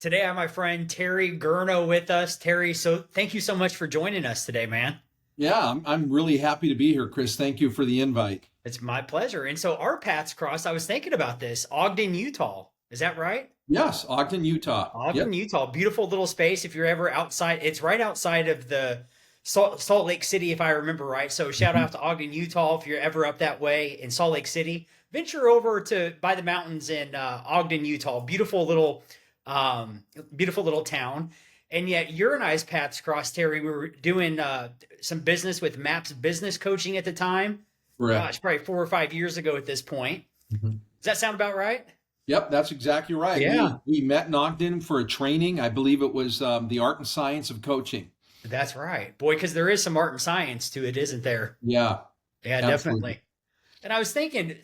Today I have my friend Terry Gurno with us. Terry, so thank you so much for joining us today, man. Yeah, I'm really happy to be here, Chris. Thank you for the invite. It's my pleasure. And so our paths crossed. I was thinking about this. Ogden, Utah. Is that right? Yes, Ogden, Utah. Ogden, Yep. Utah. Beautiful little space. If you're ever outside, it's right outside of the Salt Lake City, if I remember right. So shout Mhm. out to Ogden, Utah. If you're ever up that way in Salt Lake City, venture over to by the mountains in Ogden, Utah. Um, beautiful little town. And yet your and I's paths crossed, Terry. We were doing some business with Maps Business Coaching at the time. Correct. Gosh, probably 4 or 5 years ago at this point. Mhm. Does that sound about right? Yep, that's exactly right. Yeah. We met in Ogden for a training. I believe it was the art and science of coaching. That's right. Boy, because there is some art and science to it, isn't there? Yeah, Yeah, absolutely. definitely. And I was thinking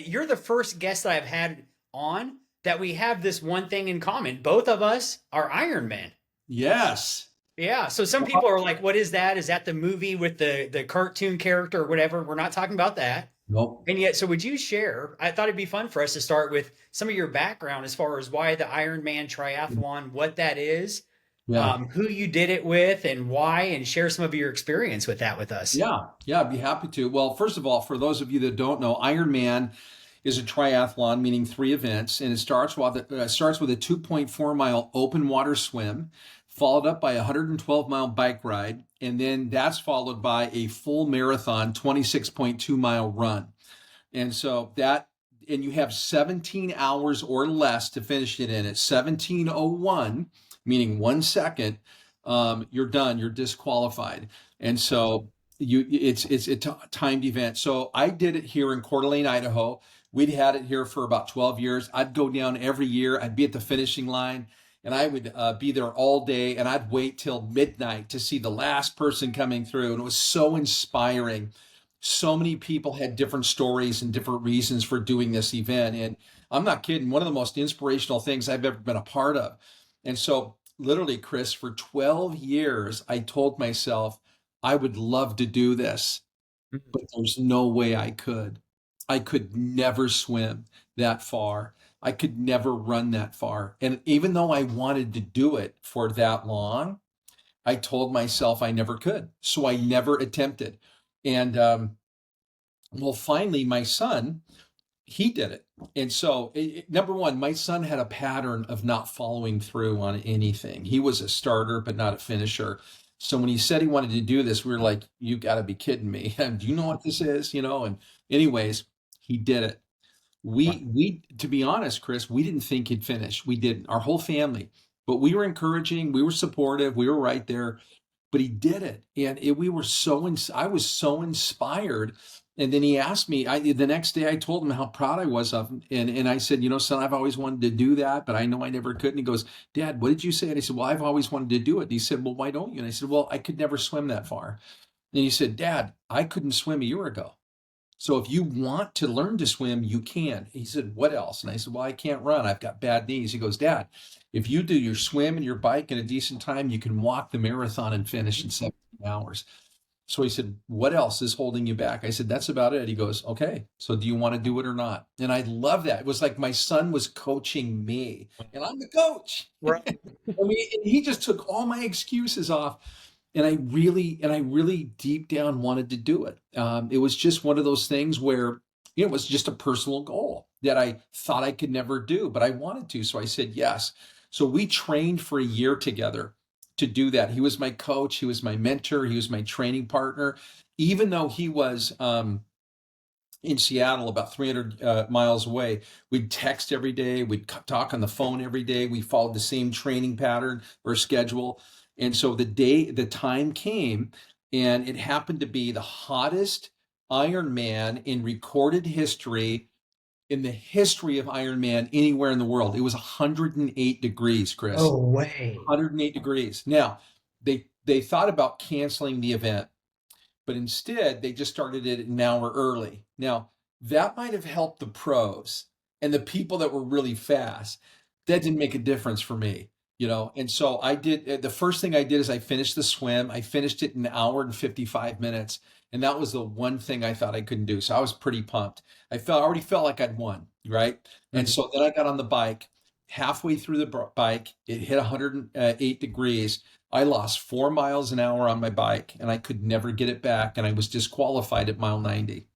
you're the first guest that I've had on that we have this one thing in common. Both of us are Ironman. Yes. Yeah. So some people are like, what is that? Is that the movie with the cartoon character or whatever? We're not talking about that. Nope. And yet, so would you share? I thought it'd be fun for us to start with some of your background as far as why the Ironman triathlon, what that is, Yeah. who you did it with, and why, and share some of your experience with that with us. Yeah, I'd be happy to. Well, first of all, for those of you that don't know, Ironman is a triathlon, meaning three events, and it starts with a 2.4 mile open water swim, followed up by a 112-mile bike ride, and then that's followed by a full marathon 26.2 mile run. And so that, and you have 17 hours or less to finish it in. At 17:01, meaning 1 second, you're done. You're disqualified. And so it's a timed event. So I did it here in Coeur d'Alene, Idaho. We'd had it here for about 12 years. I'd go down every year. I'd be at the finishing line, and I would be there all day, and I'd wait till midnight to see the last person coming through. And it was so inspiring. So many people had different stories and different reasons for doing this event. And I'm not kidding, one of the most inspirational things I've ever been a part of. And so, literally, Chris, for 12 years, I told myself I would love to do this, but there's no way I could. I could never swim that far. I could never run that far. And even though I wanted to do it for that long, I told myself I never could. So I never attempted. And well, finally, my son, he did it. And so, number one, my son had a pattern of not following through on anything. He was a starter, but not a finisher. So when he said he wanted to do this, we were like, you got to be kidding me. Do you know what this is? And anyways, he did it. To be honest, Chris, we didn't think he'd finish. We didn't, our whole family, but we were encouraging, we were supportive, we were right there, but he did it. And we were I was so inspired. And then he asked me, the next day I told him how proud I was of him. And I said, son, I've always wanted to do that, but I know I never could. And he goes, Dad, what did you say? And I said, well, I've always wanted to do it. And he said, well, why don't you? And I said, well, I could never swim that far. And he said, Dad, I couldn't swim a year ago. So if you want to learn to swim, you can. He said, what else? And I said, well, I can't run. I've got bad knees. He goes, Dad, if you do your swim and your bike in a decent time, you can walk the marathon and finish in 17 hours. So he said, what else is holding you back? I said, that's about it. He goes, okay, so do you want to do it or not? And I love that. It was like my son was coaching me, and I'm the coach. Right. I mean, and he just took all my excuses off, and I really deep down wanted to do it. It was just one of those things where it was just a personal goal that I thought I could never do, but I wanted to. So I said yes. So we trained for a year together to do that. He was my coach, he was my mentor, he was my training partner. Even though he was in Seattle, about 300 miles away, we'd text every day, we'd talk on the phone every day. We followed the same training pattern or schedule. And so the time came, and it happened to be the hottest Ironman in recorded history, in the history of Ironman anywhere in the world. It was 108 degrees, Chris. No way. 108 degrees. Now, they thought about canceling the event, but instead they just started it an hour early. Now, that might have helped the pros and the people that were really fast. That didn't make a difference for me. And so I did the first thing I did is I finished the swim. I finished it in an hour and 55 minutes. And that was the one thing I thought I couldn't do. So I was pretty pumped. I already felt like I'd won, right? And Mhm. so then I got on the bike, halfway through the bike, it hit 108 degrees. I lost 4 miles an hour on my bike and I could never get it back. And I was disqualified at mile 90.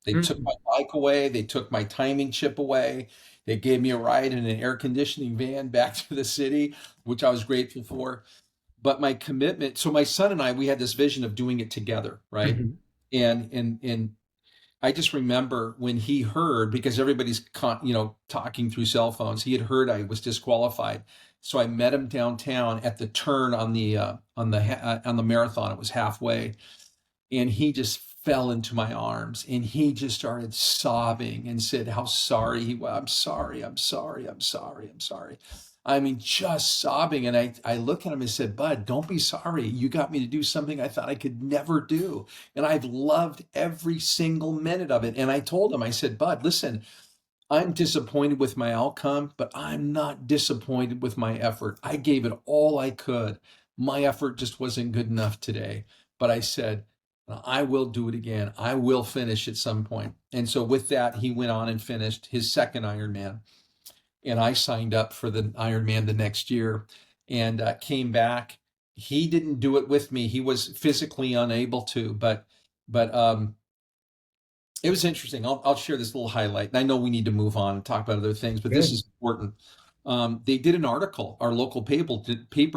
They took Mm. my bike away. They took my timing chip away. They gave me a ride in an air conditioning van back to the city, which I was grateful for. But my commitment, so my son and I, we had this vision of doing it together, right? Mhm. And I just remember when he heard, because everybody's talking through cell phones, he had heard I was disqualified. So I met him downtown at the turn on the marathon. It was halfway, and he just fell into my arms and he just started sobbing and said how sorry he was. I'm sorry, I'm sorry, I'm sorry, I'm sorry. I mean, just sobbing. And I looked at him and said, Bud, don't be sorry. You got me to do something I thought I could never do. And I've loved every single minute of it. And I told him, I said, Bud, listen, I'm disappointed with my outcome, but I'm not disappointed with my effort. I gave it all I could. My effort just wasn't good enough today. But I said, I will do it again. I will finish at some point. And so with that, he went on and finished his second Ironman. And I signed up for the Ironman the next year and came back. He didn't do it with me. He was physically unable to, but it was interesting. I'll share this little highlight. And I know we need to move on and talk about other things, but this Good. is important. They did an article. Our local paper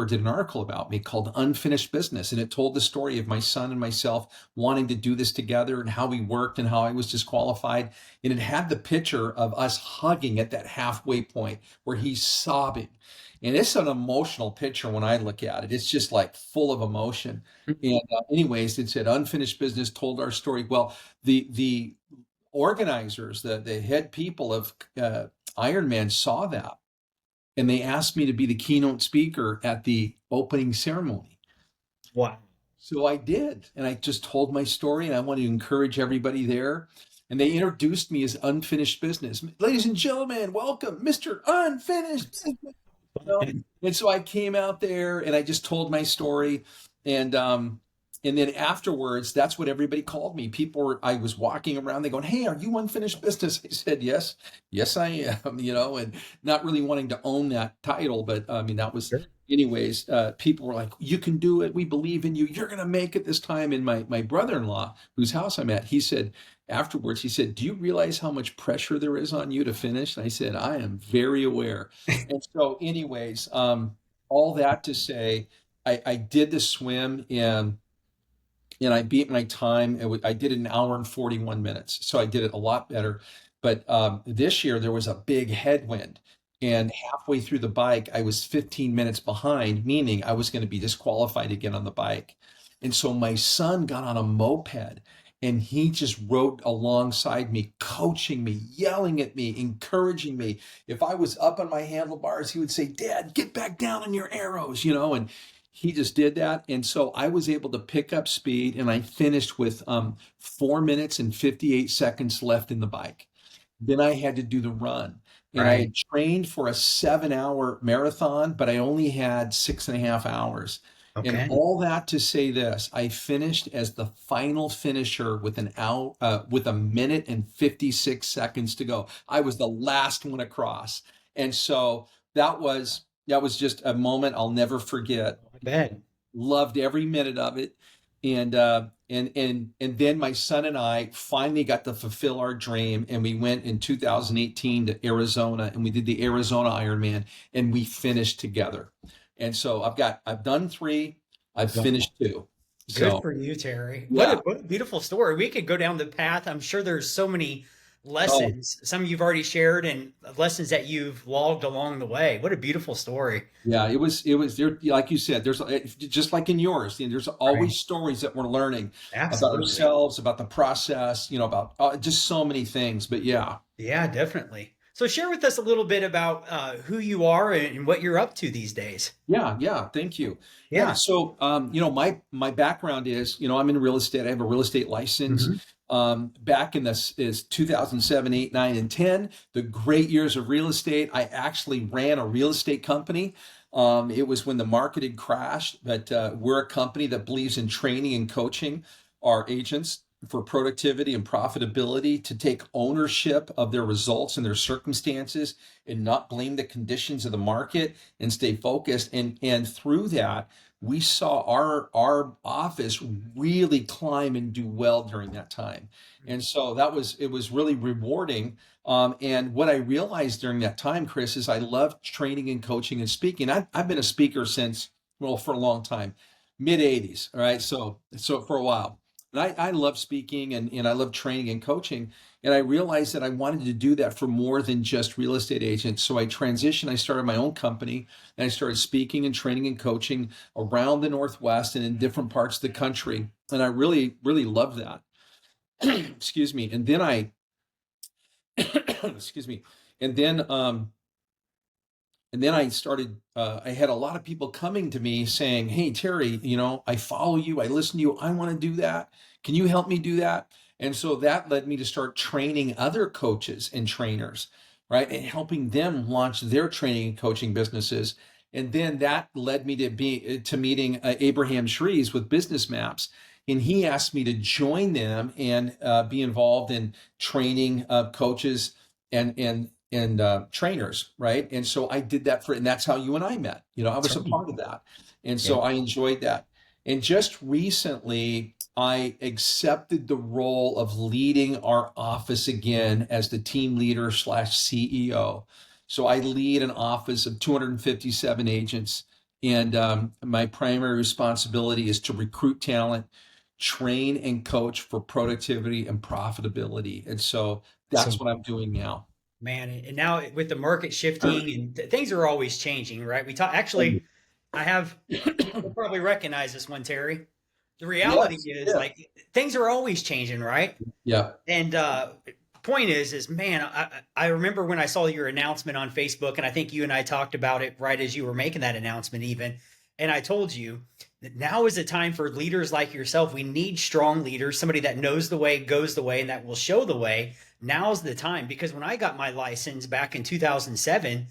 did an article about me called Unfinished Business. And it told the story of my son and myself wanting to do this together and how we worked and how I was disqualified. And it had the picture of us hugging at that halfway point where he's sobbing. And it's an emotional picture when I look at it. It's just like full of emotion. And anyways, it said Unfinished Business told our story. Well, the organizers, the head people of Ironman saw that, and they asked me to be the keynote speaker at the opening ceremony. Wow. So I did, and I just told my story, and I want to encourage everybody there. And they introduced me as Unfinished Business. Ladies and gentlemen, welcome, Mr. Unfinished Business. And so I came out there and I just told my story, and then afterwards, that's what everybody called me. I was walking around, they going, "Hey, are you Unfinished Business?" I said, "Yes, yes, I am." And not really wanting to own that title, but I mean, that was, Sure. anyways. People were like, "You can do it. We believe in you. You're gonna make it this time." And my brother-in-law, whose house I'm at, he said afterwards, he said, "Do you realize how much pressure there is on you to finish?" And I said, "I am very aware." And so, anyways, all that to say, I did the swim and I beat my time. I did it an hour and 41 minutes, so I did it a lot better. But this year there was a big headwind, and halfway through the bike, I was 15 minutes behind, meaning I was going to be disqualified again on the bike. And so my son got on a moped and he just rode alongside me, coaching me, yelling at me, encouraging me. If I was up on my handlebars, he would say, "Dad, get back down on your arrows," and he just did that. And so I was able to pick up speed and I finished with 4 minutes and 58 seconds left in the bike. Then I had to do the run. And I Right. had trained for a 7 hour marathon, but I only had 6.5 hours. And Okay. all that to say this, I finished as the final finisher with with 1 minute and 56 seconds to go. I was the last one across. And so that was just a moment I'll never forget. I bet. Loved every minute of it. And then my son and I finally got to fulfill our dream, and we went in 2018 to Arizona, and we did the Arizona Ironman, and we finished together. And so I've done three, I've finished two. Good So for you, Terry. yeah. What a beautiful story. We could go down the path. I'm sure there's so many Oh, lessons, some you've already shared and lessons that you've logged along the way. What a beautiful story. yeah, it was there, like you said, there's just like in yours, there's Right. always stories that we're learning about Absolutely. ourselves, about the process, about just so many things. But yeah. Yeah, definitely. So share with us a little bit about who you are and what you're up to these days. Yeah, yeah, thank you. Yeah, Yeah. so my background is, I'm in real estate. I have a real estate license. Hmm. Back in this is 2007, 8, 9, and 10, the great years of real estate. I actually ran a real estate company. It was when the market had crashed, but we're a company that believes in training and coaching our agents. for productivity and profitability, to take ownership of their results and their circumstances and not blame the conditions of the market and stay focused. And through that, we saw our office really climb and do well during that time. And so it was really rewarding. And what I realized during that time, Chris, is I loved training and coaching and speaking. I've been a speaker since, well, for a long time, mid 80s. All right. So for a while. And I love speaking and I love training and coaching. And I realized that I wanted to do that for more than just real estate agents. So I transitioned. I started my own company and I started speaking and training and coaching around the Northwest and in different parts of the country. And I really, really love that. Excuse me. And then excuse me. And then, I started, I had a lot of people coming to me saying, "Hey, Terry, I follow you. I listen to you. I want to do that. Can you help me do that?" And so that led me to start training other coaches and trainers, right? And helping them launch their training and coaching businesses. And then that led me to meeting Abraham Shrees with Business Maps. And he asked me to join them and be involved in training coaches and trainers, right? And so I did that and that's how you and I met. I was That's a right. part of that. And Yeah. so I enjoyed that. And just recently, I accepted the role of leading our office again as the team leader slash CEO. So I lead an office of 257 agents. And my primary responsibility is to recruit talent, train and coach for productivity and profitability. And so So, that's what I'm doing now. man, and now with the market shifting and things are always changing, right? We talk actually, I have you'll probably recognize this one, Terry. The reality Yes. is Yeah. like things are always changing, right? Yeah. And point is man, I remember when I saw your announcement on Facebook, and I think you and I talked about it right as you were making that announcement, even. And I told you that now is the time for leaders like yourself. We need strong leaders, somebody that knows the way, goes the way, and that will show the way. Now's the time because when I got my license back in 2007,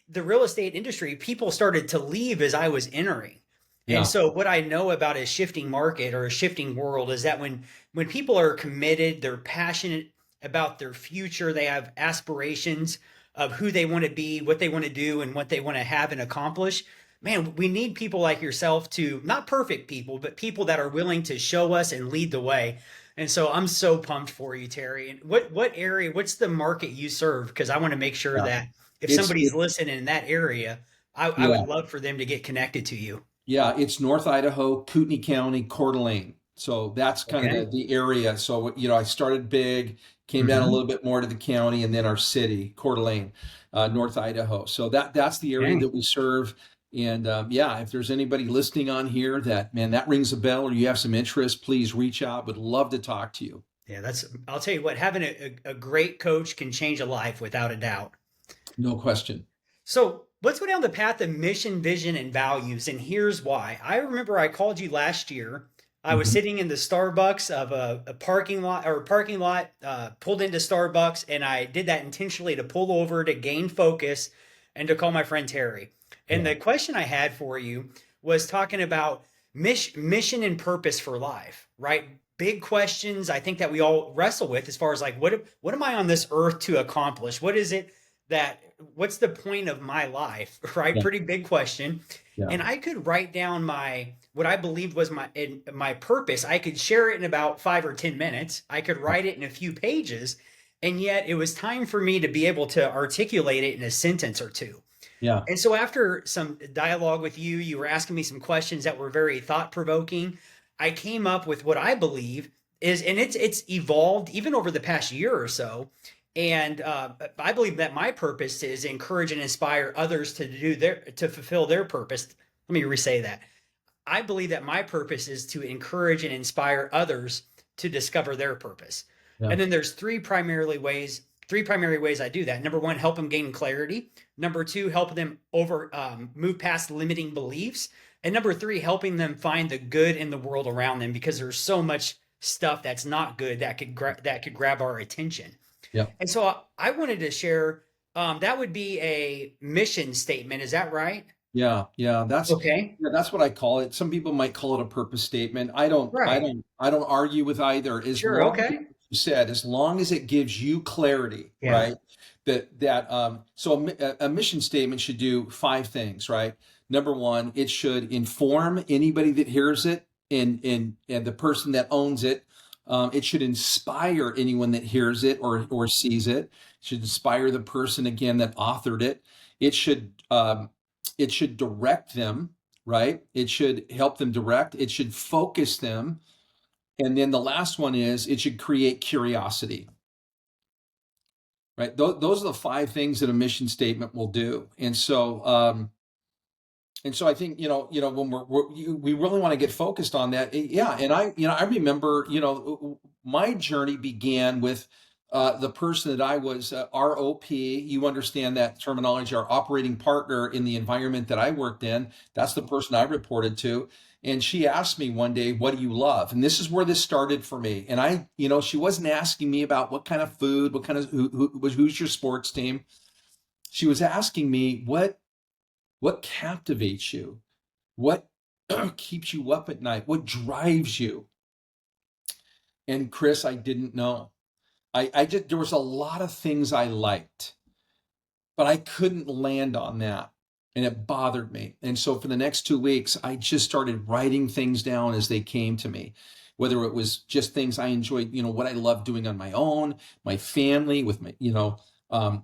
the real estate industry, people started to leave as I was entering. And Yeah. so what I know about a shifting market or a shifting world is that when people are committed, they're passionate about their future, they have aspirations of who they want to be, what they want to do and what they want to have and accomplish. Man, we need people like yourself to not perfect people, but people that are willing to show us and lead the way. And so I'm so pumped for you, Terry. And what area, what's the market you serve? Because I want to make sure Yeah. that if It's somebody's it. listening in that area, I would Yeah. love for them to get connected to you. Yeah. It's North Idaho, Kootenai County, Coeur d'Alene. So that's kind of Okay. the area. So I started big, came down a Hmm. little bit more to the county, and then our city, Coeur d'Alene, North Idaho. So that's the area Okay. that we serve. And yeah, if there's anybody listening on here that, man, that rings a bell, or you have some interest, please reach out. Would love to talk to you. Yeah, I'll tell you what, having a great coach can change a life without a doubt. No question. So let's go down the path of mission, vision, and values. And here's why. I remember I called you last year. I was Mhm. sitting in the Starbucks of a parking lot, pulled into Starbucks, and I did that intentionally to pull over, to gain focus, and to call my friend Terry. And Yeah. the question I had for you was talking about mission and purpose for life, right? Big questions I think that we all wrestle with as far as like what am I on this earth to accomplish? What is it that what's the point of my life, right? Yeah. Pretty big question. Yeah. And I could write down my what I believed was my purpose. I could share it in about 5 or 10 minutes. I could write it in a few pages, and yet it was time for me to be able to articulate it in a sentence or two. Yeah. And so after some dialogue with you, you were asking me some questions that were very thought provoking. I came up with what I believe is, and it's evolved even over the past year or so. And I believe that my purpose is encourage and inspire others to fulfill their purpose. Let me re-say that. I believe that my purpose is to encourage and inspire others to discover their purpose. Yeah. And then there's three primary ways I do that. Number one, help them gain clarity. Number two, help them move past limiting beliefs. And number three, helping them find the good in the world around them because there's so much stuff that's not good that could grab our attention. Yeah. And so I wanted to share that would be a mission statement. Is that right? Yeah, Okay. that's what I call it. Some people might call it a purpose statement. Right. I don't argue with either. As Sure. long as, Okay. like you said, as long as it gives you clarity, Yeah. right? So a mission statement should do five things, right? Number one, it should inform anybody that hears it and the person that owns it. It should inspire anyone that hears it or sees it. It should inspire the person again that authored it. It should it should direct them, right? It should help them direct. It should focus them. And then the last one is it should create curiosity, right? Those are the five things that a mission statement will do. And so I think when we really want to get focused on that. Yeah, and I remember my journey began with the person that I was ROP. You understand that terminology, our operating partner in the environment that I worked in. That's the person I reported to. And she asked me one day, "What do you love?" And this is where this started for me. And she wasn't asking me about what kind of food, what kind of who's your sports team. She was asking me what captivates you? What keeps you up at night? What drives you? And Chris, I didn't know. I just, there was a lot of things I liked, but I couldn't land on that. And it bothered me. And so for the next 2 weeks, I just started writing things down as they came to me, whether it was just things I enjoyed, what I loved doing on my own, my family, with my,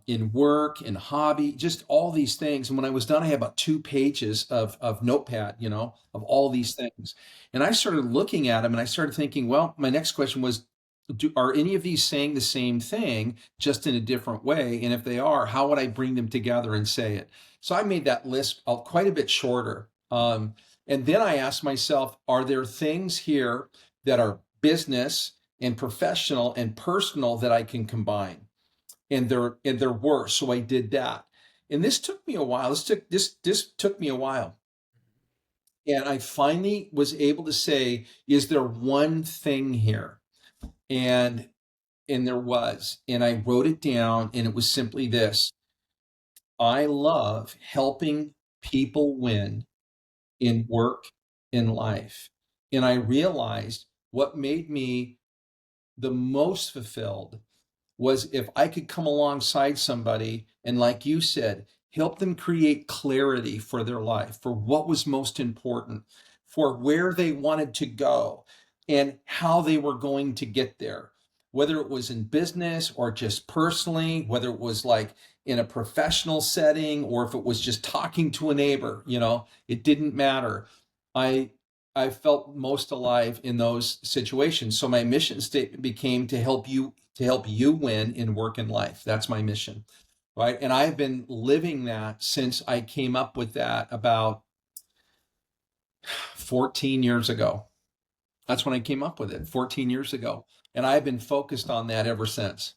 in work, in hobby, just all these things. And when I was done, I had about 2 pages of notepad, of all these things. And I started looking at them and I started thinking, well, my next question was, are any of these saying the same thing, just in a different way? And if they are, how would I bring them together and say it? So I made that list quite a bit shorter. And then I asked myself, are there things here that are business and professional and personal that I can combine? And there were. So I did that. And this took me a while. This took me a while. And I finally was able to say, is there one thing here? And there was, and I wrote it down, and it was simply this: I love helping people win in work and life. And I realized what made me the most fulfilled was if I could come alongside somebody and, like you said, help them create clarity for their life, for what was most important, for where they wanted to go, and how they were going to get there, whether it was in business or just personally, whether it was like in a professional setting or if it was just talking to a neighbor, it didn't matter. I I felt most alive in those situations. So my mission statement became to help you win in work and life. That's my mission, right? And I've been living that since I came up with that about 14 years ago. That's when I came up with it, 14 years ago. And I've been focused on that ever since.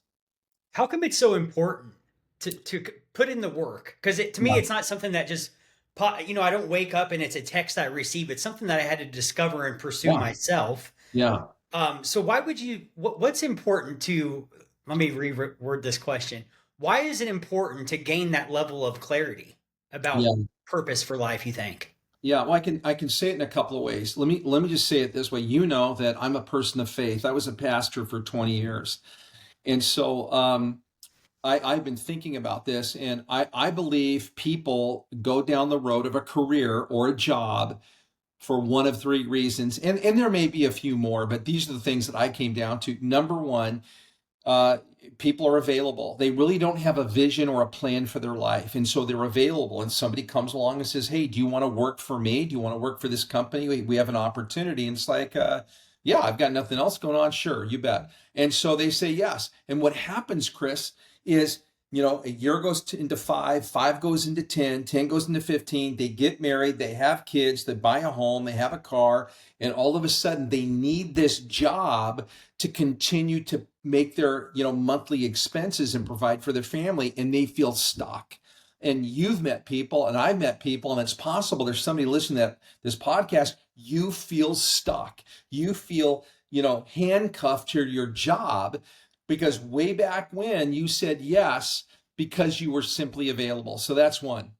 How come it's so important to put in the work? Because to me, Yeah. it's not something that just I don't wake up and it's a text I receive. It's something that I had to discover and pursue Yeah. myself. Yeah. So why would you? What's important to? Let me reword this question. Why is it important to gain that level of clarity about Yeah. purpose for life? You think? Yeah, well, I can say it in a couple of ways. Let me just say it this way. You know that I'm a person of faith. I was a pastor for 20 years. And so I've been thinking about this, and I believe people go down the road of a career or a job for one of three reasons. And there may be a few more, but these are the things that I came down to. Number one, uh, people are available. They really don't have a vision or a plan for their life. And so they're available. And somebody comes along and says, "Hey, do you want to work for me? Do you want to work for this company? We have an opportunity." And it's like, yeah, I've got nothing else going on. Sure, you bet. And so they say yes. And what happens, Chris, is a year goes into five goes into 10, 10 goes into 15. They get married, they have kids, they buy a home, they have a car, and all of a sudden they need this job to continue to make their monthly expenses and provide for their family, and they feel stuck. And you've met people and I've met people, and it's possible there's somebody listening to this podcast. You feel stuck, you feel handcuffed to your job because way back when you said yes because you were simply available. So that's one.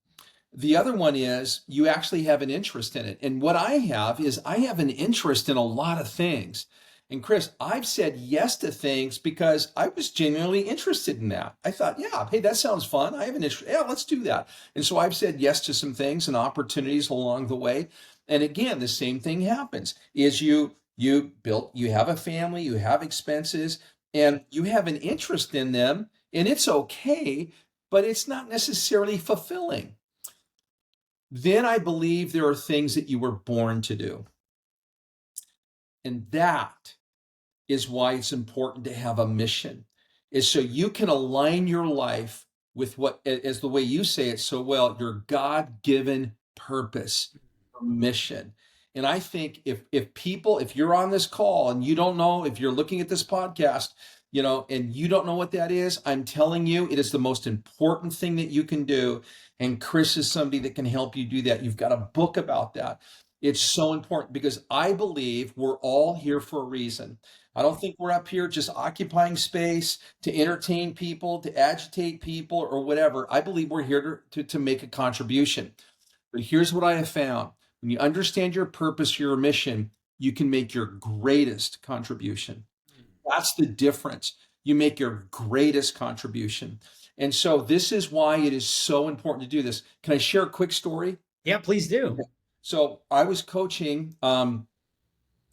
The other one is you actually have an interest in it. And what I have is I have an interest in a lot of things. And Chris, I've said yes to things because I was genuinely interested in that. I thought, yeah, hey, that sounds fun. I have an interest. Yeah, let's do that. And so I've said yes to some things and opportunities along the way. And again, the same thing happens is you have a family, you have expenses, and you have an interest in them, and it's okay, but it's not necessarily fulfilling. Then I believe there are things that you were born to do. And that is why it's important to have a mission, is so you can align your life with what, as the way you say it so well, your God-given purpose, mission. And I think if you're on this call and you don't know, if you're looking at this podcast, and you don't know what that is, I'm telling you, it is the most important thing that you can do. And Chris is somebody that can help you do that. You've got a book about that. It's so important because I believe we're all here for a reason. I don't think we're up here just occupying space to entertain people, to agitate people, or whatever. I believe we're here to make a contribution. But here's what I have found. When you understand your purpose, your mission, you can make your greatest contribution. That's the difference. You make your greatest contribution. And so this is why it is so important to do this. Can I share a quick story? Yeah, please do. So I was coaching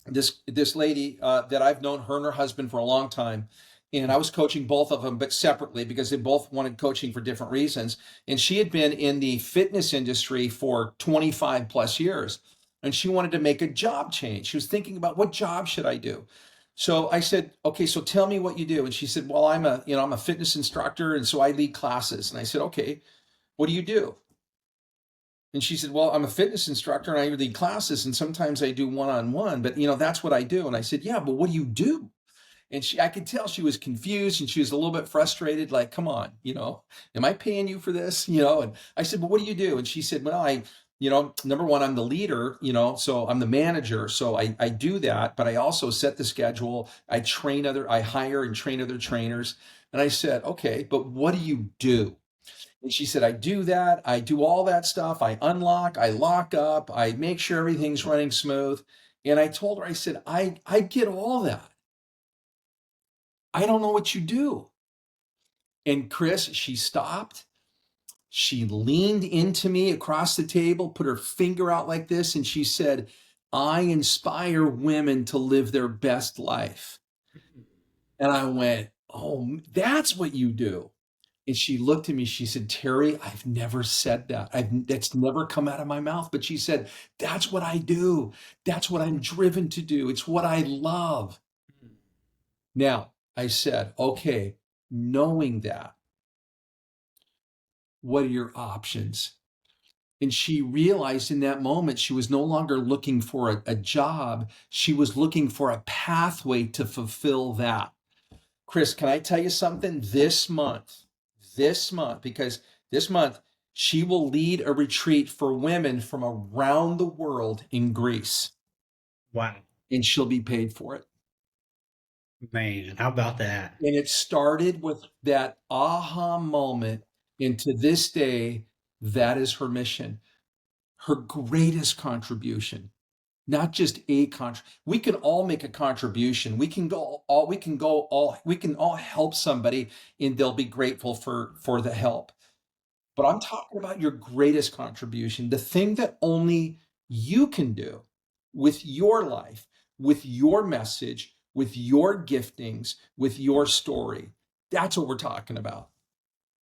this lady that I've known, her and her husband, for a long time. And I was coaching both of them, but separately because they both wanted coaching for different reasons. And she had been in the fitness industry for 25 plus years. And she wanted to make a job change. She was thinking about, what job should I do? So I said, okay, so tell me what you do. And she said, well, I'm a fitness instructor. And so I lead classes. And I said, okay, what do you do? And she said, well, I'm a fitness instructor and I lead classes. And sometimes I do one-on-one, but that's what I do. And I said, yeah, but what do you do? And I could tell she was confused and she was a little bit frustrated, like, come on, am I paying you for this? And I said, but what do you do? And she said, well, number one, I'm the leader, so I'm the manager. So I do that, but I also set the schedule. I hire and train other trainers. And I said, okay, but what do you do? And she said, I do that. I do all that stuff. I unlock, I lock up, I make sure everything's running smooth. And I told her, I said, I get all that. I don't know what you do. And Chris, she stopped. She leaned into me across the table, put her finger out like this, and she said, I inspire women to live their best life. And I went, oh, that's what you do. And she looked at me, she said, Terry, I've never said that. That's never come out of my mouth. But she said, that's what I do. That's what I'm driven to do. It's what I love. Now, I said, okay, knowing that, what are your options? And she realized in that moment, she was no longer looking for a job. She was looking for a pathway to fulfill that. Chris, can I tell you something? This month, because this month, she will lead a retreat for women from around the world in Greece. Wow. And she'll be paid for it. Man, how about that? And it started with that aha moment. And to this day, that is her mission, her greatest contribution, not just a contribution. We can all make a contribution. We can all help somebody and they'll be grateful for the help. But I'm talking about your greatest contribution, the thing that only you can do with your life, with your message, with your giftings, with your story. That's what we're talking about.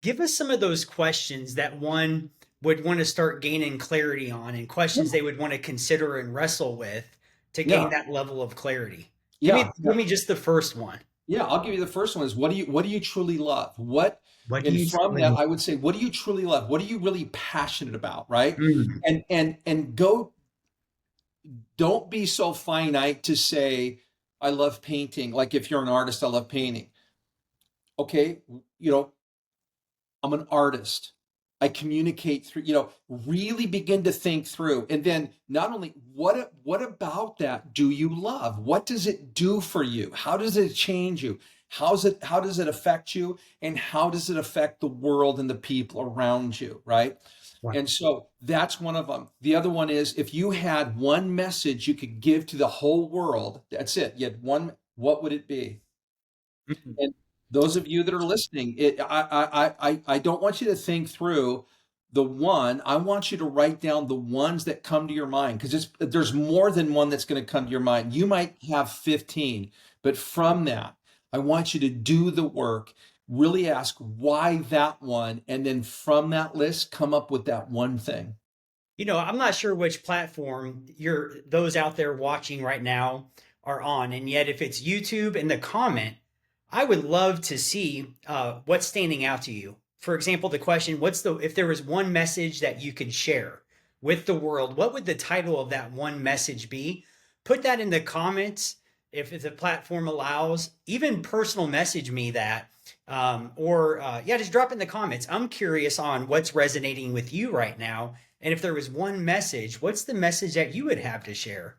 Give us some of those questions that one would want to start gaining clarity on, and questions they would want to consider and wrestle with to gain Yeah. that level of clarity. Yeah. Give me just the first one. Yeah, I'll give you the first one is what do you truly love? What do And you from truly that, love? I would say, what do you truly love? What are you really passionate about, right? Mm. And don't be so finite to say, I love painting. Like if you're an artist, I love painting. Okay, I'm an artist. I communicate through, really begin to think through. And then not only what about that do you love? What does it do for you? How does it change you? How does it affect you? And how does it affect the world and the people around you, right? Wow. And so that's one of them. The other one is if you had one message you could give to the whole world, that's it. You had one, what would it be? Mhm. And those of you that are listening, I don't want you to think through the one. I want you to write down the ones that come to your mind because there's more than one that's going to come to your mind. You might have 15, but from that, I want you to do the work, really ask why that one, and then from that list, come up with that one thing. I'm not sure which platform those out there watching right now are on, and yet if it's YouTube in the comment, I would love to see what's standing out to you. For example, the question, if there was one message that you could share with the world, what would the title of that one message be? Put that in the comments if the platform allows. Even personal message me that, or yeah, just drop in the comments. I'm curious on what's resonating with you right now, and if there was one message, what's the message that you would have to share?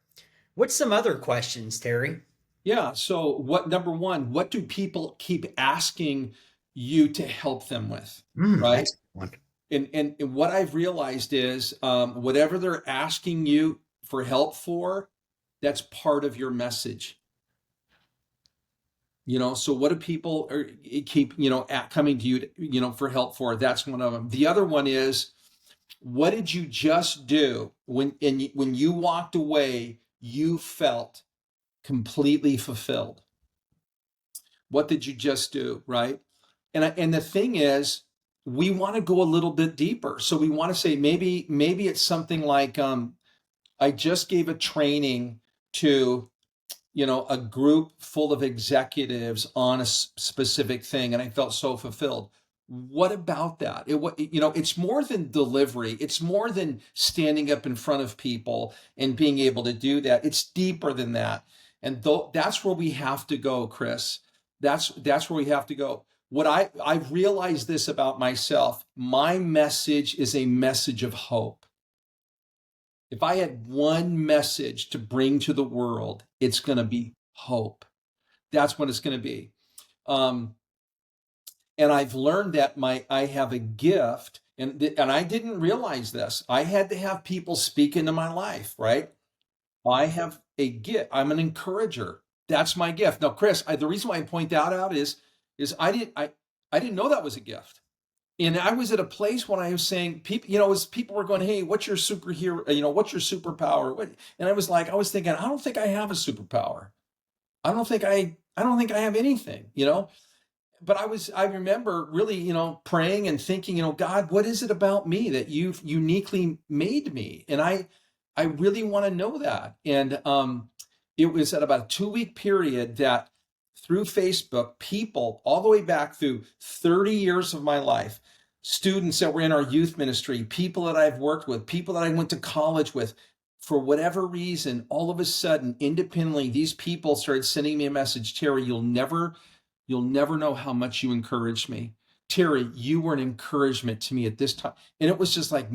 What's some other questions, Terry? Yeah. So, number one, what do people keep asking you to help them with? Right. That's a good one. And what I've realized is whatever they're asking you for help for, that's part of your message. So what do people keep, coming to you, for help for? That's one of them. The other one is, what did you just do when you walked away, you felt completely fulfilled? What did you just do, right? And the thing is, we want to go a little bit deeper. So we want to say maybe it's something like I just gave a training to a group full of executives on a specific thing, and I felt so fulfilled. What about that? It's more than delivery. It's more than standing up in front of people and being able to do that. It's deeper than that. And that's where we have to go, Chris. That's where we have to go. I've realized this about myself. My message is a message of hope. If I had one message to bring to the world, it's going to be hope. That's what it's going to be. Um, and I've learned that I have a gift, and I didn't realize this. I had to have people speak into my life, right? I have a gift. I'm an encourager. That's my gift. Now, Chris, the reason why I point that out is I didn't know that was a gift. And I was at a place when I was saying people, as people were going, "Hey, what's your superhero? What's your superpower?" And I was thinking, I don't think I have a superpower. I don't think I have anything. But I remember really, praying and thinking, God, what is it about me that you've uniquely made me? And I really want to know that. And it was at about a 2-week period that through Facebook, people all the way back through 30 years of my life, students that were in our youth ministry, people that I've worked with, people that I went to college with, for whatever reason, all of a sudden, independently, these people started sending me a message, Terry, you'll never know how much you encouraged me. Terry, you were an encouragement to me at this time. And it was just like,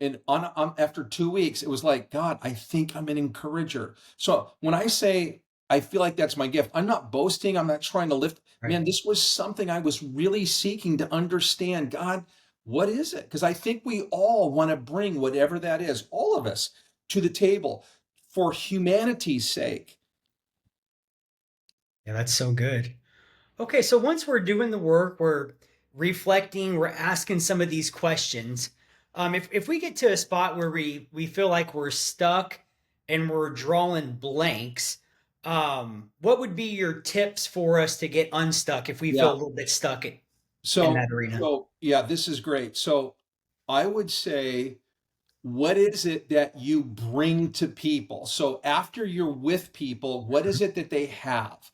and after 2 weeks, it was like, God, I think I'm an encourager. So when I say I feel like that's my gift, I'm not boasting. I'm not trying to lift. Right. Man, this was something I was really seeking to understand. God, what is it? Because I think we all want to bring whatever that is, all of us, to the table for humanity's sake. Yeah, that's so good. Okay, so once we're doing the work, we're reflecting, we're asking some of these questions. If we get to a spot where we feel like we're stuck and we're drawing blanks, what would be your tips for us to get unstuck if we feel Yeah. a little bit stuck in So, that arena? so yeah, this is great. So I would say, what is it that you bring to people? So after you're with people, what is it that they have?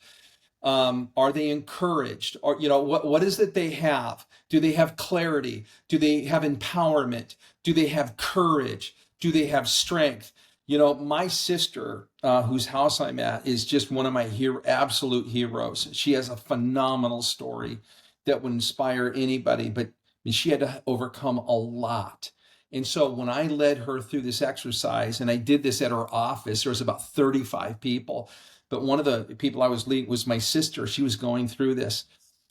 Are they encouraged? Or, what is it they have? Do they have clarity? Do they have empowerment? Do they have courage? Do they have strength? My sister, whose house I'm at, is just one of my absolute heroes. She has a phenomenal story that would inspire anybody, but she had to overcome a lot. And so when I led her through this exercise, and I did this at her office, there was about 35 people. But one of the people I was leading was my sister. She was going through this.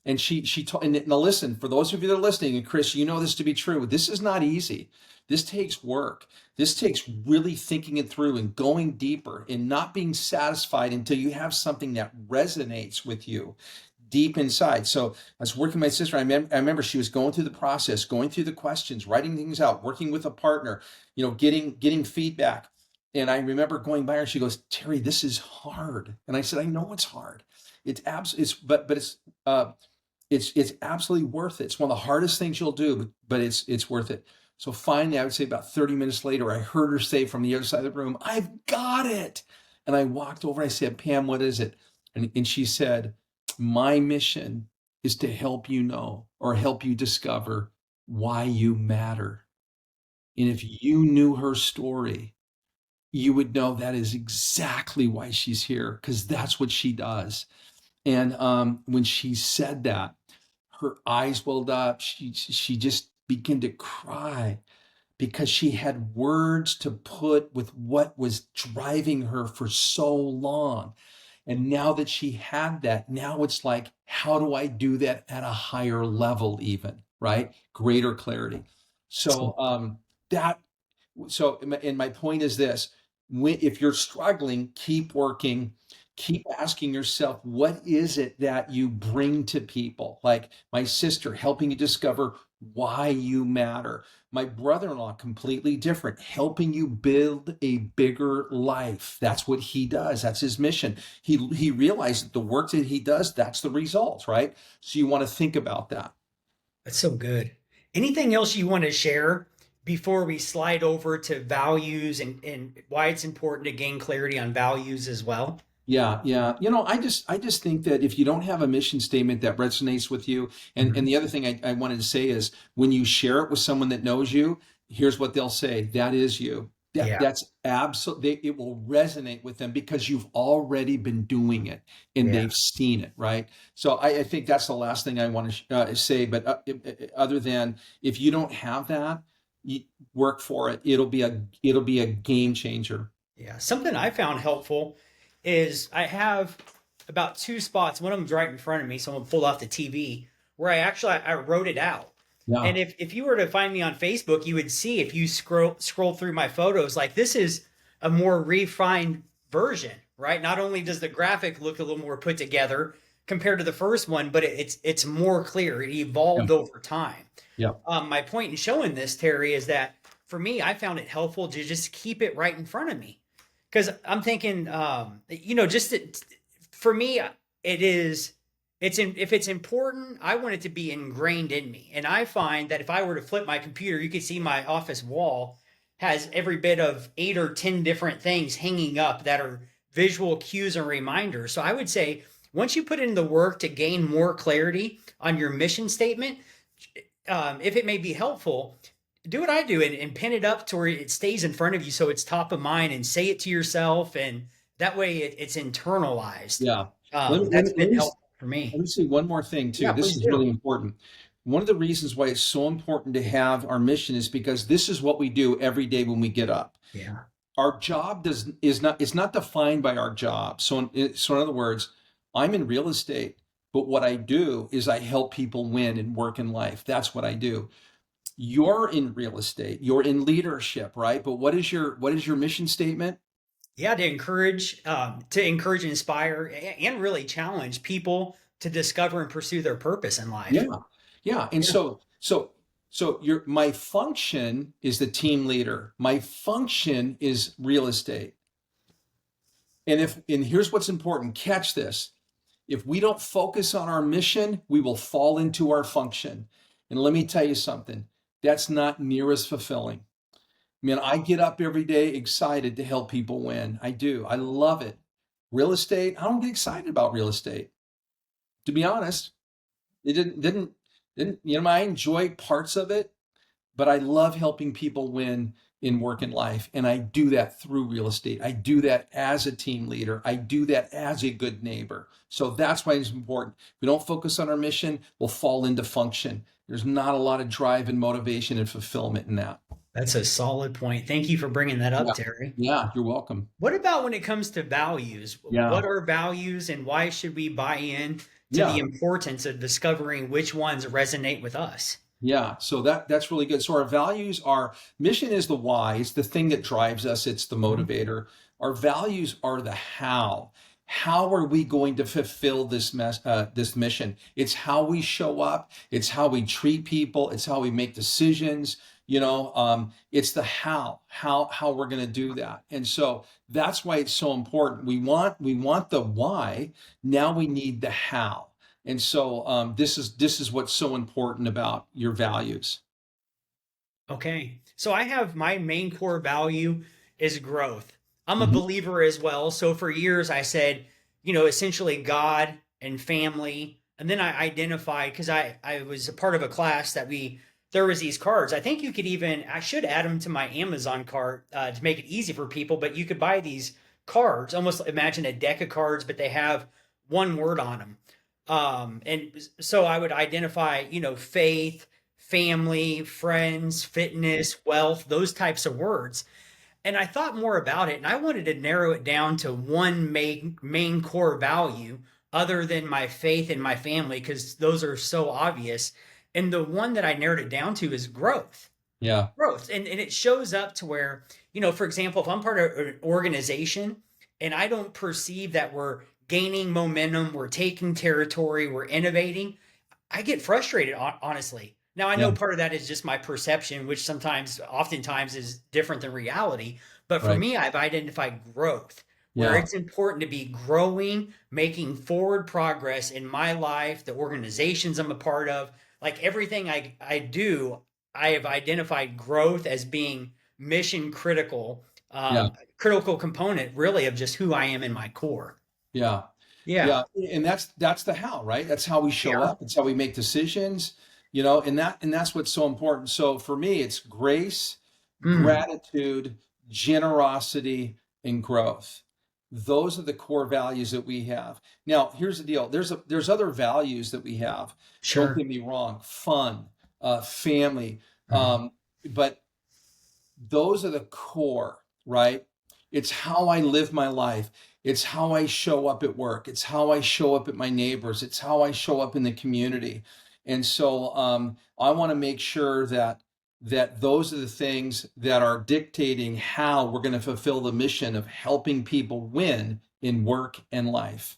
And she told, and now listen, for those of you that are listening, and Chris, you know this to be true. This is not easy. This takes work. This takes really thinking it through and going deeper and not being satisfied until you have something that resonates with you deep inside. So I was working with my sister. I remember she was going through the process, going through the questions, writing things out, working with a partner, getting feedback. And I remember going by her, and she goes, "Terry, this is hard." And I said, "I know it's hard. It's absolutely worth it. It's one of the hardest things you'll do, but it's worth it." So finally, I would say about 30 minutes later, I heard her say from the other side of the room, "I've got it." And I walked over and I said, "Pam, what is it?" And she said, "My mission is to help you know or help you discover why you matter." And if you knew her story, you would know that is exactly why she's here, because that's what she does. And when she said that, her eyes welled up. She just began to cry because she had words to put with what was driving her for so long. And now that she had that, now it's like, how do I do that at a higher level, even, right? Greater clarity. So that so and my point is this: if you're struggling, keep working, keep asking yourself, what is it that you bring to people? Like my sister, helping you discover why you matter. My brother-in-law, completely different, helping you build a bigger life. That's what he does. That's his mission. He realized that the work that he does, that's the results, right? So you want to think about that. That's so good. Anything else you want to share before we slide over to values and why it's important to gain clarity on values as well? Yeah, yeah. I just think that if you don't have a mission statement that resonates with you, and Mhm. the other thing I wanted to say is when you share it with someone that knows you, here's what they'll say: that is you. Yeah, That's absolutely, it will resonate with them because you've already been doing it and yeah. they've seen it, right? So I think that's the last thing I want to say. But other than, if you don't have that, you work for it. It'll be a game changer. Yeah, something I found helpful is I have about two spots. One of them's right in front of me, so I'm gonna pull off the TV where I wrote it out. And Yeah, if you were to find me on Facebook, you would see if you scroll through my photos, like this is a more refined version, right? Not only does the graphic look a little more put together compared to the first one, but it's more clear. It yeah, evolved over time. yeah, My point in showing this, Terry, is that for me, I found it helpful to just keep it right in front of me because I'm thinking, for me, it is. If it's important, I want it to be ingrained in me. And I find that if I were to flip my computer, you could see my office wall has every bit of 8 or 10 different things hanging up that are visual cues and reminders. So I would say once you put in the work to gain more clarity on your mission statement, if it may be helpful, do what I do and pin it up to where it stays in front of you so it's top of mind and say it to yourself. And that way it's internalized. yeah. Let me let me That's let been me helpful for let me. me say one more thing too. Yeah, This please is do. really important. One of the reasons why it's so important to have our mission is because this is what we do every day when we get up. Yeah. Our job does is not it's not defined by our job. So in other words, I'm in real estate, but what I do is I help people win and work in life. That's what I do. You're in real estate. You're in leadership, right? But what is your mission statement? Yeah, to encourage and inspire and really challenge people to discover and pursue their purpose in Yeah. life. Yeah. And Yeah. so my function is the team leader. My function is real estate. And here's what's important. Catch this. If we don't focus on our mission, we will fall into our function. And let me tell you something. That's not near as fulfilling. Man, I get up every day excited to help people win. I do. I love it. Real estate, I don't get excited about real estate. To be honest, it didn't, I enjoy parts of it, but I love helping people win in work and life. And I do that through real estate. I do that as a team leader. I do that as a good neighbor. So that's why it's important. If we don't focus on our mission, we'll fall into function. There's not a lot of drive and motivation and fulfillment in that. That's a solid point. Thank you for bringing that up, Yeah. Terry. Yeah, you're welcome. What about when it comes to values? Yeah. What are values and why should we buy in to the Yeah. importance of discovering which ones resonate with us? Yeah, so that's really good. So our values, our mission is the why, it's the thing that drives us, it's the Mhm. motivator. Our values are the how. How are we going to fulfill this mission? It's how we show up, it's how we treat people, it's how we make decisions. It's the how we're going to do that. And so that's why it's so important. We want the why. Now we need the how. And so this is what's so important about your values. Okay. So I have my main core value is growth. I'm a Hmm. believer as well. So for years I said, essentially God and family. And then I identified because I was a part of a class that there was these cards. I think you could even, I should add them to my Amazon cart to make it easy for people, but you could buy these cards, almost imagine a deck of cards, but they have one word on them. And so I would identify, faith, family, friends, fitness, wealth, those types of words. And I thought more about it and I wanted to narrow it down to one main core value other than my faith and my family because those are so obvious. And the one that I narrowed it down to is growth. Yeah, Growth. And it shows up to where, for example, if I'm part of an organization and I don't perceive that we're gaining momentum, we're taking territory, we're innovating, I get frustrated, honestly. Now, I yeah, know part of that is just my perception, which oftentimes is different than reality. But for right. me, I've identified growth, where Yeah, it's important to be growing, making forward progress in my life, the organizations I'm a part of. Like everything I do, I have identified growth as being mission critical, yeah, critical component really of just who I am in my core. yeah, Yeah. yeah. And that's the how, right? That's how we show Yeah. up. It's how we make decisions, and that's what's so important. So for me, it's grace, Mm, gratitude, generosity, and growth. Those are the core values that we have. Now, here's the deal. There's other values that we have. Don't sure. get me wrong. Fun, family, Mhm. um, but those are the core, right? It's how I live my life. It's how I show up at work. It's how I show up at my neighbors. It's how I show up in the community. And so I want to make sure that those are the things that are dictating how we're going to fulfill the mission of helping people win in work and life.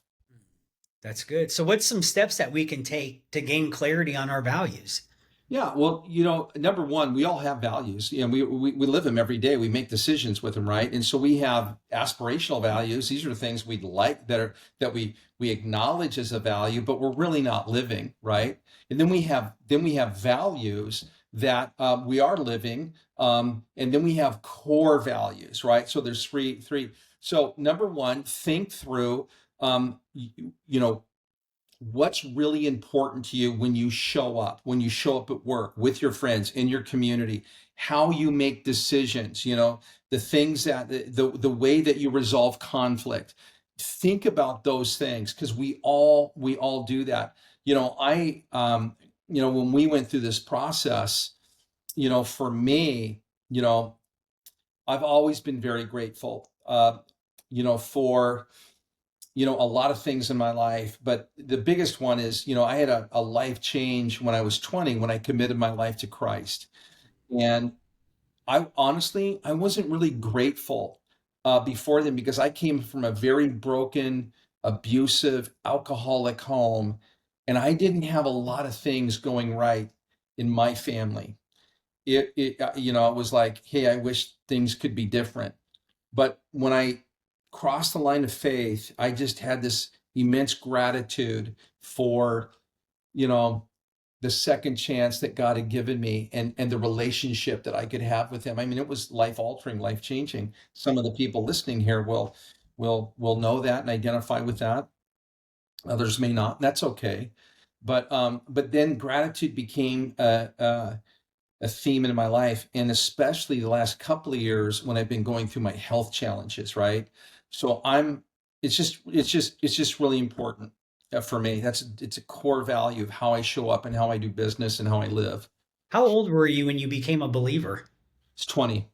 That's good. So, what's some steps that we can take to gain clarity on our values? Yeah, well, number one, we all have values. We live them every day. We make decisions with them, right? And so we have aspirational values. These are things we'd like that we acknowledge as a value, but we're really not living, right? And then we have values that we are living, and then we have core values, right? So there's three. So number one, think through, you know, what's really important to you when you show up at work with your friends in your community, how you make decisions, the things that the way that you resolve conflict. Think about those things because we all do that. When we went through this process, for me, you know I've always been very grateful, for a lot of things in my life, but the biggest one is, I had a life change when I was 20, when I committed my life to Christ. And I wasn't really grateful before then because I came from a very broken, abusive, alcoholic home, and I didn't have a lot of things going right in my family. It was like, hey, I wish things could be different. But when I crossed the line of faith, I just had this immense gratitude for, you know, the second chance that God had given me and the relationship that I could have with him. I mean, it was life altering, life changing. Some of the people listening here will know that and identify with that. Others may not. That's okay. But then gratitude became a theme in my life, and especially the last couple of years when I've been going through my health challenges, right? So it's just really important for me. It's a core value of how I show up and how I do business and how I live. How old were you when you became a believer? It's 20,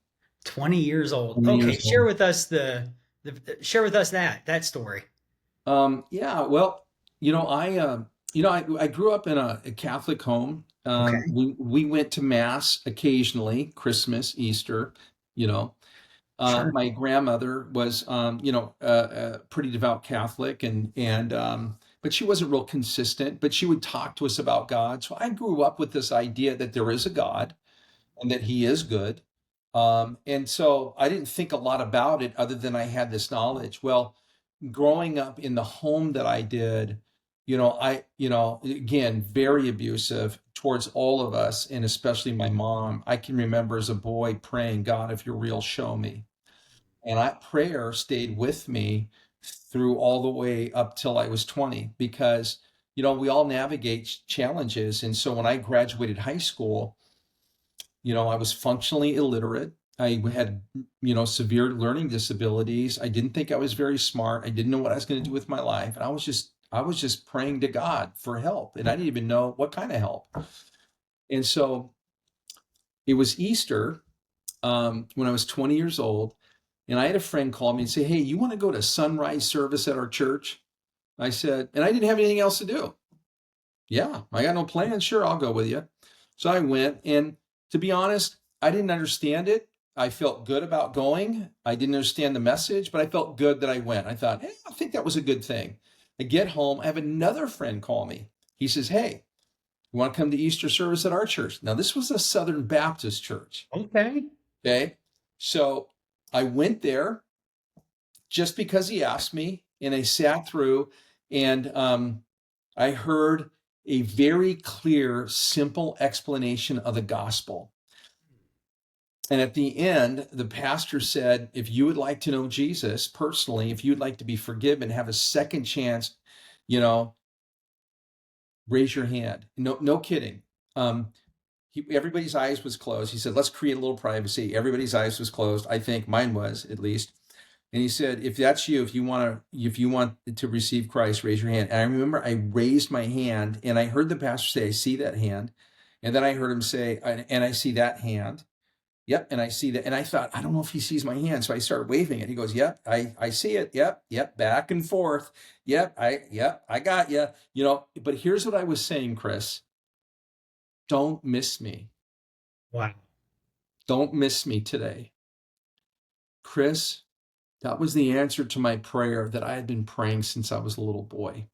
20 years old. 20 Okay, years old. share with us share with us that story. Yeah, well, I grew up in a Catholic home. Okay, We went to mass occasionally, Christmas, Easter, you know. sure. My grandmother was, a pretty devout Catholic, but she wasn't real consistent. But she would talk to us about God. So I grew up with this idea that there is a God and that He is good. And so I didn't think a lot about it other than I had this knowledge. Well, growing up in the home that I did, again, very abusive towards all of us, and especially my mom. I can remember as a boy praying, God, if you're real, show me. And that prayer stayed with me through all the way up till I was 20 because, we all navigate challenges. And so when I graduated high school, I was functionally illiterate. I had, severe learning disabilities. I didn't think I was very smart. I didn't know what I was going to do with my life. And I was just praying to God for help. And I didn't even know what kind of help. And so it was Easter when I was 20 years old. And I had a friend call me and say, hey, you want to go to sunrise service at our church? I said, and I didn't have anything else to do. Yeah, I got no plans. Sure, I'll go with you. So I went, and to be honest, I didn't understand it. I felt good about going. I didn't understand the message, but I felt good that I went. I thought, hey, I think that was a good thing. I get home, I have another friend call me. He says, hey, you want to come to Easter service at our church? Now, this was a Southern Baptist church. Okay. Okay. So I went there just because he asked me, and I sat through, and I heard a very clear, simple explanation of the gospel. And at the end, the pastor said, if you would like to know Jesus personally, if you'd like to be forgiven, have a second chance, you know, raise your hand. No, no kidding. Everybody's eyes was closed. He said, let's create a little privacy. Everybody's eyes was closed. I think mine was, at least. And he said, if that's you, if you want to receive Christ, raise your hand. And I remember I raised my hand, and I heard the pastor say, I see that hand. And then I heard him say, and I see that hand. Yep. And I see that. And I thought, I don't know if he sees my hand. So I started waving it. He goes, yep, I see it. Yep. Yep. Back and forth. Yep. I got you. But here's what I was saying, Chris. Don't miss me. Wow. Don't miss me today. Chris, that was the answer to my prayer that I had been praying since I was a little boy.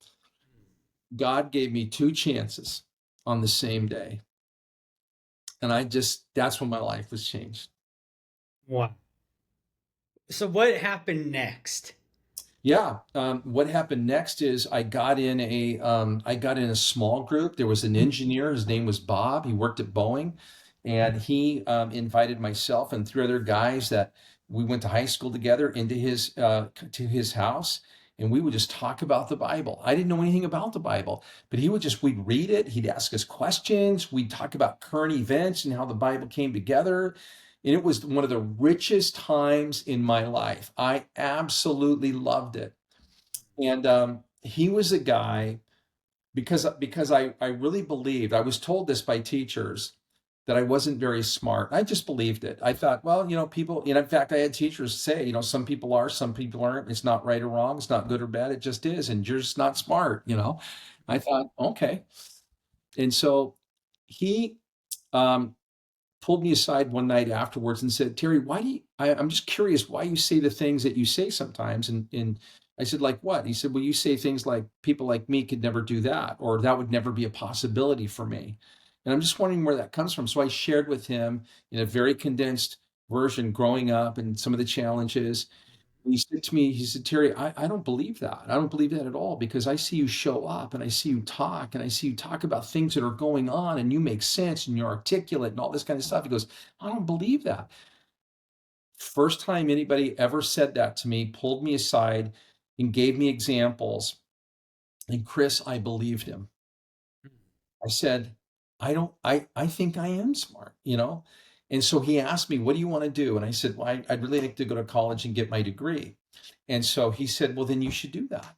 God gave me two chances on the same day. And that's when my life was changed. Wow. So what happened next? Yeah. What happened next is I got in a small group. There was an engineer. His name was Bob. He worked at Boeing, and he invited myself and three other guys that we went to high school together into his house, and we would just talk about the Bible. I didn't know anything about the Bible, but we'd read it. He'd ask us questions. We'd talk about current events and how the Bible came together. And it was one of the richest times in my life. I absolutely loved it. And he was a guy because I really believed. I was told this by teachers that I wasn't very smart. I just believed it. I thought, well, people. In fact, I had teachers say, some people are, some people aren't. It's not right or wrong. It's not good or bad. It just is, and you're just not smart. I thought, okay. And so he um, pulled me aside one night afterwards and said, Terry, why do you, I'm just curious why you say the things that you say sometimes. And I said, like what? He said, well, you say things like people like me could never do that, or that would never be a possibility for me. And I'm just wondering where that comes from. So I shared with him in a very condensed version growing up and some of the challenges. He said to me, he said, Terry, I don't believe that. I don't believe that at all because I see you show up and I see you talk and I see you talk about things that are going on and you make sense and you're articulate and all this kind of stuff. He goes, I don't believe that. First time anybody ever said that to me, pulled me aside and gave me examples. And Chris, I believed him. I said, I think I am smart. And so he asked me, what do you want to do? And I said, well, I'd really like to go to college and get my degree. And so he said, well, then you should do that.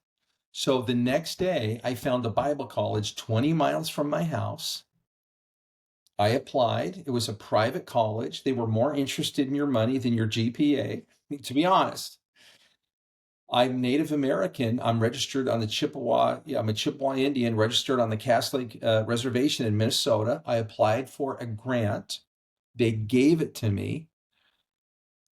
So the next day, I found a Bible college 20 miles from my house. I applied. It was a private college. They were more interested in your money than your GPA. To be honest, I'm Native American. I'm registered on the Chippewa. Yeah, I'm a Chippewa Indian registered on the Cass Lake Reservation in Minnesota. I applied for a grant. They gave it to me.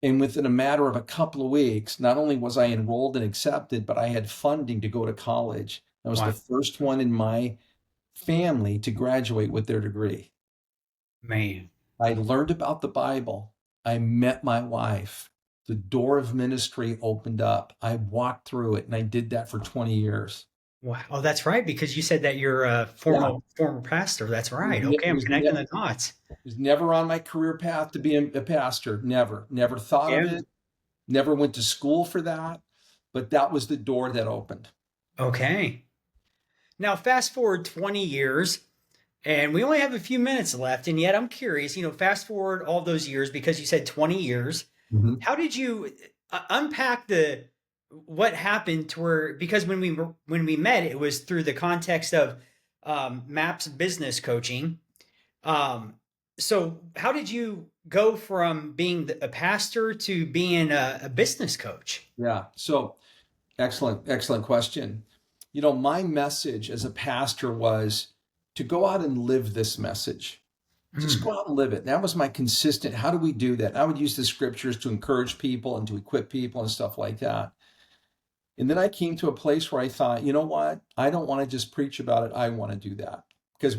And within a matter of a couple of weeks, not only was I enrolled and accepted, but I had funding to go to college. I was the Wow, first one in my family to graduate with their degree. man. I learned about the Bible. I met my wife. The door of ministry opened up. I walked through it, and I did that for 20 years. Wow. Oh, that's right, because you said that you're a Yeah, former pastor. That's it was, right. ne- Okay, it I'm was, connecting ne- the dots. it was never on my career path to be a pastor. Never thought of Yeah. it. Never went to school for that. But that was the door that opened. Okay. Now, fast forward 20 years, and we only have a few minutes left, and yet I'm curious, fast forward all those years because you said 20 years. Mhm. How did you unpack the what happened to where because when we met, it was through the context of MAPS business coaching. Um, so how did you go from being a pastor to being a business coach? Yeah. So excellent question. My message as a pastor was to go out and live this message. Just Mm, go out and live it. That was my consistent. How do we do that? I would use the scriptures to encourage people and to equip people and stuff like that. And then I came to a place where I thought, you know what? I don't want to just preach about it. I want to do that. Because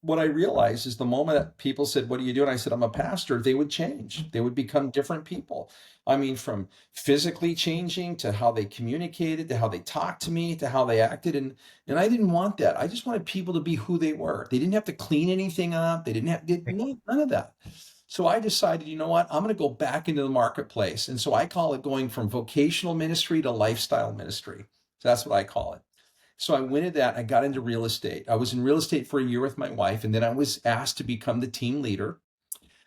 what I realized is the moment that people said, "What do you do?" and I said, "I'm a pastor," they would change. They would become different people. I mean, from physically changing to how they communicated, to how they talked to me, to how they acted. And I didn't want that. I just wanted people to be who they were. They didn't have to clean anything up. They didn't have did none of that. So I decided, you know what? I'm going to go back into the marketplace. And so I call it going from vocational ministry to lifestyle ministry. So that's what I call it. So I went into that. I got into real estate. I was in real estate for a year with my wife, and then I was asked to become the team leader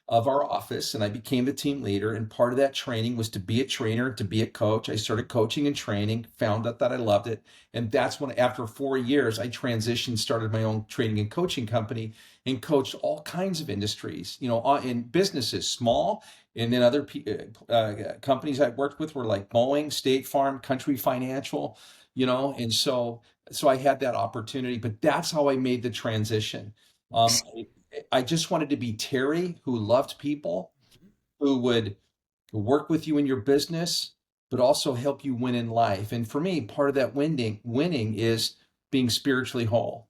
of our office, and I became the team leader. And part of that training was to be a trainer, to be a coach. I started coaching and training, found out that I loved it. And that's when, after 4 years, I transitioned, started my own training and coaching company, and coached all kinds of industries, in businesses, small. And then other companies I worked with were like Boeing, State Farm, Country Financial, and so I had that opportunity, but that's how I made the transition. Um, I just wanted to be Terry, who loved people, who would work with you in your business, but also help you win in life. And for me, part of that winning is being spiritually whole.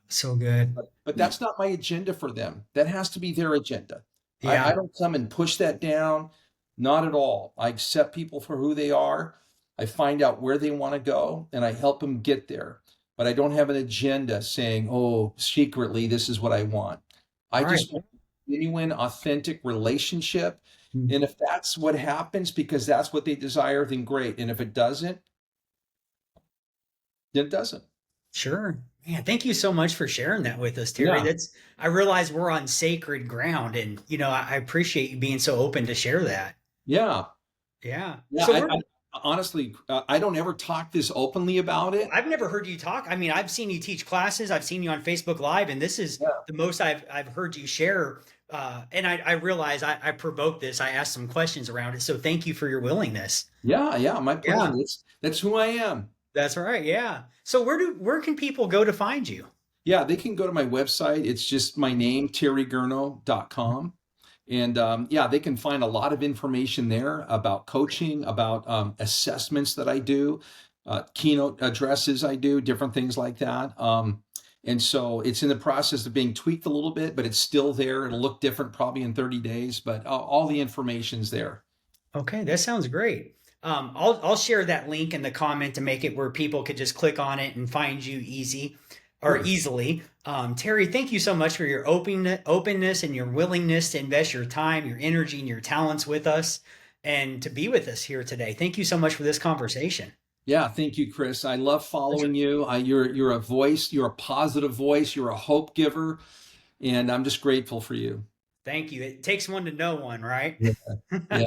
so good. But that's not my agenda for them. That has to be their agenda. I Yeah. don't come and push that down, not at all. I accept people for who they are. I find out where they want to go and I help them get there. But I don't have an agenda saying, oh, secretly, this is what I want. I All right. just want a genuine, authentic relationship. And if that's what happens because that's what they desire, then great. And if it doesn't, then it doesn't. Sure. Man, thank you so much for sharing that with us, Terry. Yeah. I realize we're on sacred ground and, I appreciate you being so open to share that. Yeah. Yeah. Yeah, So I honestly, I don't ever talk this openly about it. I've never heard you talk. I mean, I've seen you teach classes. I've seen you on Facebook Live, and this is Yeah, the most I've heard you share. And I realize I provoked this. I asked some questions around it. So thank you for your willingness. yeah, my pleasure. Yeah, That's who I am. that's right. Yeah. So where can people go to find you? Yeah, they can go to my website. It's just my name, terrygurno.com. And yeah, they can find a lot of information there about coaching, about assessments that I do, keynote addresses I do, different things like that. And so it's in the process of being tweaked a little bit, but it's still there. It'll look different probably in 30 days, but all the information's there. Okay, that sounds great. I'll share that link in the comment to make it where people could just click on it and find you Sure. easily. Terry, thank you so much for your openness and your willingness to invest your time, your energy, and your talents with us, and to be with us here today. Thank you so much for this conversation. Yeah, thank you, Chris. I love Pleasure. following you. You're a voice, you're a positive voice, you're a hope giver, and I'm just grateful for you. Thank you. It takes one to know one, right? Yeah. Yeah.